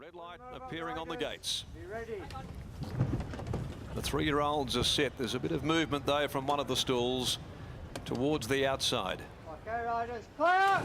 Red light appearing on the gates. Be ready. The 3-year-olds are set. There's a bit of movement though from one of the stalls towards the outside. Okay, riders, clear!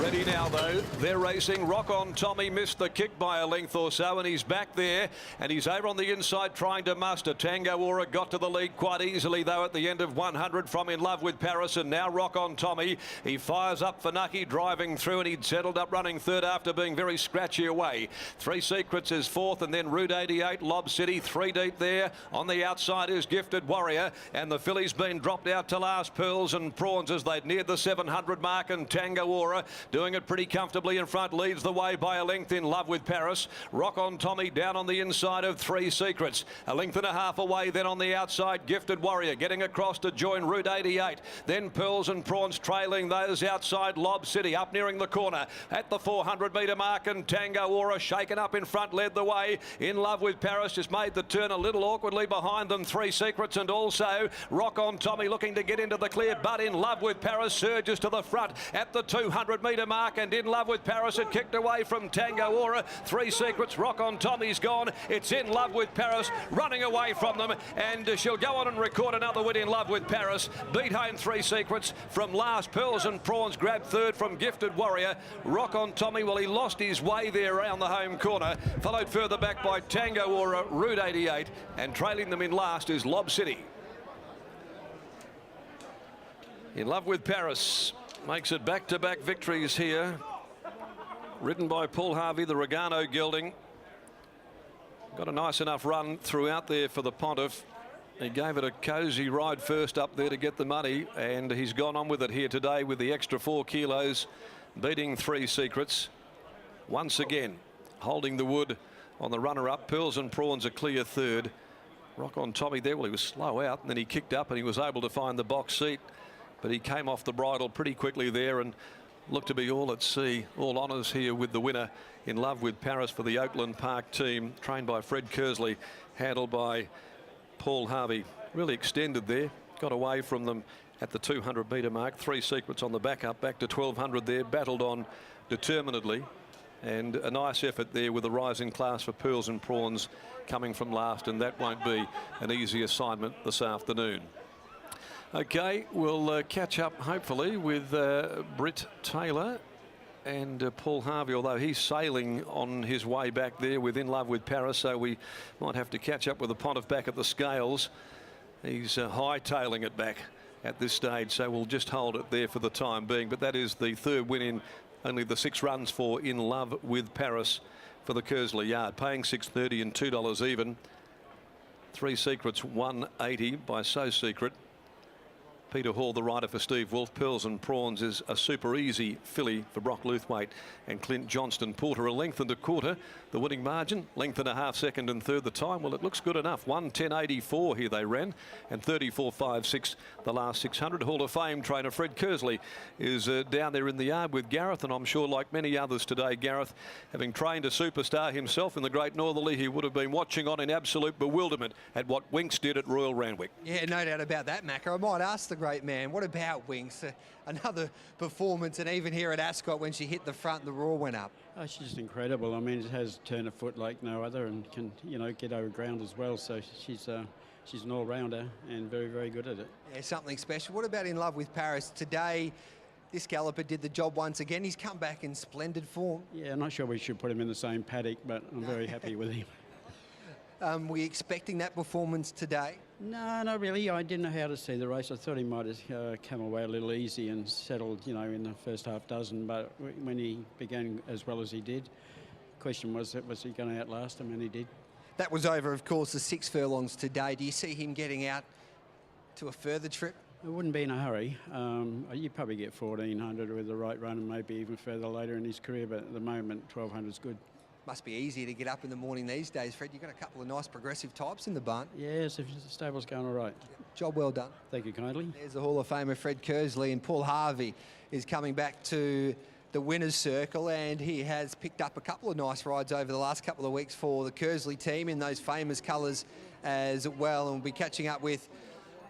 Ready now though, they're racing. Rock On Tommy missed the kick by a length or so and he's back there and he's over on the inside trying to muster. Tango Aura got to the lead quite easily though at the end of 100 from In Love with Paris, and now Rock On Tommy. He fires up for Nucky driving through and he'd settled up running third after being very scratchy away. Three Secrets is fourth and then Route 88, Lob City, 3 deep there. On the outside is Gifted Warrior and the filly's been dropped out to last. Pearls and Prawns as they'd neared the 700 mark, and Tango Aura doing it pretty comfortably in front, leads the way by a length. In Love with Paris. Rock On Tommy down on the inside of 3 Secrets, a length and a half away. Then on the outside Gifted Warrior getting across to join Route 88, then Pearls and Prawns trailing those outside. Lob City up nearing the corner at the 400 metre mark, and Tango Aura shaken up in front led the way. In Love with Paris just made the turn a little awkwardly behind them. 3 Secrets and also Rock On Tommy looking to get into the clear, but In Love with Paris surges to the front at the 200 metre mark, and In Love with Paris had kicked away from Tango Aura. 3 Secrets, Rock On Tommy's gone. It's In Love with Paris running away from them, and she'll go on and record another win. In Love with Paris beat home 3 Secrets from last. Pearls and Prawns grabbed third from Gifted Warrior. Rock On Tommy, well, he lost his way there around the home corner, followed further back by Tango Aura, Route 88, and trailing them in last is Lob City. In Love with Paris makes it back-to-back victories here. Ridden by Paul Harvey, the Regano gelding. Got a nice enough run throughout there for the Pontiff. He gave it a cosy ride first up there to get the money, and he's gone on with it here today with the extra 4 kilos, beating 3 Secrets. Once again, holding the wood on the runner-up. Pearls and Prawns a clear third. Rock On Tommy there, well, he was slow out, and then he kicked up and he was able to find the box seat. But he came off the bridle pretty quickly there and looked to be all at sea. All honours here with the winner, In Love with Paris, for the Oakland Park team, trained by Fred Kersley, handled by Paul Harvey. Really extended there, got away from them at the 200 metre mark. 3 Secrets on the back up, back to 1200 there, battled on determinedly. And a nice effort there with a rising class for Pearls and Prawns coming from last, and that won't be an easy assignment this afternoon. Okay, we'll catch up hopefully with Britt Taylor and Paul Harvey, although he's sailing on his way back there with In Love with Paris, so we might have to catch up with the Pontiff back at the scales. He's hightailing it back at this stage, so we'll just hold it there for the time being. But that is the 3rd win in only the 6 runs for In Love with Paris for the Kersley yard, paying $6.30 and $2 even. 3 Secrets 180 by So Secret. Peter Hall, the rider for Steve Wolf. Pearls and Prawns is a super easy filly for Brock Luthwaite and Clint Johnston. Porter a length and a quarter. The winning margin, length and a half, second and third. The time, well, it looks good enough. 1:10.84 here they ran, and 34.56 the last 600. Hall of Fame trainer Fred Kersley is down there in the yard with Gareth, and I'm sure like many others today, Gareth, having trained a superstar himself in the Great Northerly, he would have been watching on in absolute bewilderment at what Winks did at Royal Randwick. Yeah, no doubt about that, Macca. I might ask the great man, what about Winks? Another performance, and even here at Ascot when she hit the front, the roar went up. Oh, she's just incredible. I mean, it has turned a foot like no other, and can, you know, get over ground as well. So she's an all-rounder and very, very good at it. Yeah, something special. What about In Love with Paris? Today, this galloper did the job once again. He's come back in splendid form. Yeah, I'm not sure we should put him in the same paddock, but I'm very happy with him. Were you expecting that performance today? No, not really. I didn't know how to see the race. I thought he might have come away a little easy and settled, you know, in the first half dozen. But when he began as well as he did, the question was he going to outlast him? And he did. That was over, of course, the 6 furlongs today. Do you see him getting out to a further trip? I wouldn't be in a hurry. You'd probably get 1,400 with the right run and maybe even further later in his career. But at the moment, 1,200 is good. Must be easier to get up in the morning these days, Fred. You've got a couple of nice progressive types in the barn. Yes, if the stable's going all right. Job well done. Thank you kindly. There's the Hall of Famer Fred Kersley, and Paul Harvey is coming back to the winner's circle, and he has picked up a couple of nice rides over the last couple of weeks for the Kersley team in those famous colours as well. And we'll be catching up with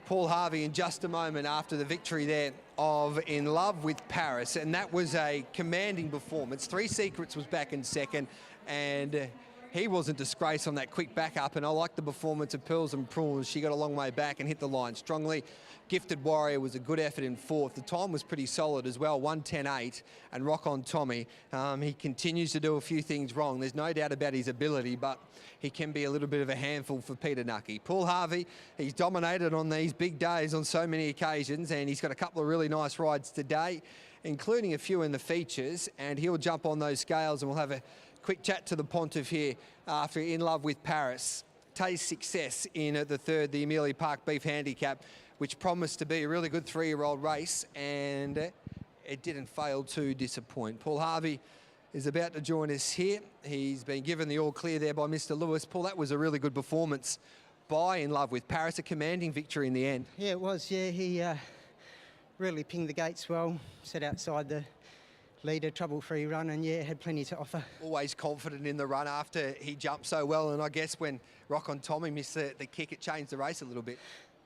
Paul Harvey in just a moment after the victory there of In Love with Paris, and that was a commanding performance. 3 Secrets was back in second, and he wasn't disgraced on that quick back up, and I like the performance of Pearls and Prawns. She got a long way back and hit the line strongly. Gifted Warrior was a good effort in fourth. The time was pretty solid as well, 1:10.8, and Rock on Tommy. He continues to do a few things wrong. There's no doubt about his ability, but he can be a little bit of a handful for Peter Nucky. Paul Harvey, he's dominated on these big days on so many occasions, and he's got a couple of really nice rides today, including a few in the features, and he'll jump on those scales, and we'll have a quick chat to the Pontiff here after In Love with Paris. Taste success in the third, the Amelia Park Beef Handicap, which promised to be a really good 3-year-old race, and it didn't fail to disappoint. Paul Harvey is about to join us here. He's been given the all clear there by Mr. Lewis. Paul, that was a really good performance by In Love with Paris, a commanding victory in the end. Yeah, it was. Yeah, he really pinged the gates well, set outside the leader, trouble-free run, and yeah, had plenty to offer. Always confident in the run after he jumped so well, and I guess when Rock on Tommy missed the kick, it changed the race a little bit.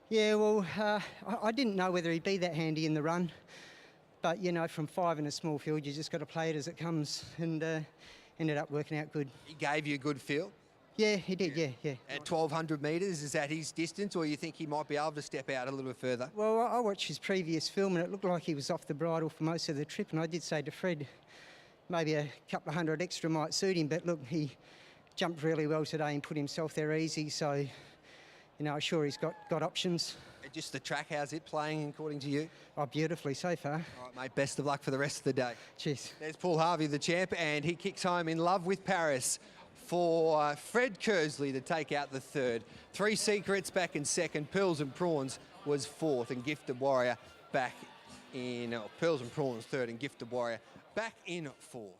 Yeah, well, I didn't know whether he'd be that handy in the run, but, you know, from 5 in a small field, you just got to play it as it comes, and ended up working out good. He gave you a good feel? Yeah, he did, yeah. At 1,200 metres, is that his distance, or you think he might be able to step out a little bit further? Well, I watched his previous film, and it looked like he was off the bridle for most of the trip, and I did say to Fred, maybe a couple of hundred extra might suit him, but look, he jumped really well today and put himself there easy, so, you know, I'm sure he's got options. And just the track, how's it playing according to you? Oh, beautifully so far. All right, mate, best of luck for the rest of the day. Cheers. There's Paul Harvey, the champ, and he kicks home In Love with Paris for Fred Kersley to take out the third. 3 Secrets back in second. Pearls and Prawns was fourth, and Gifted Warrior back in, Pearls and Prawns third, and Gifted Warrior back in fourth.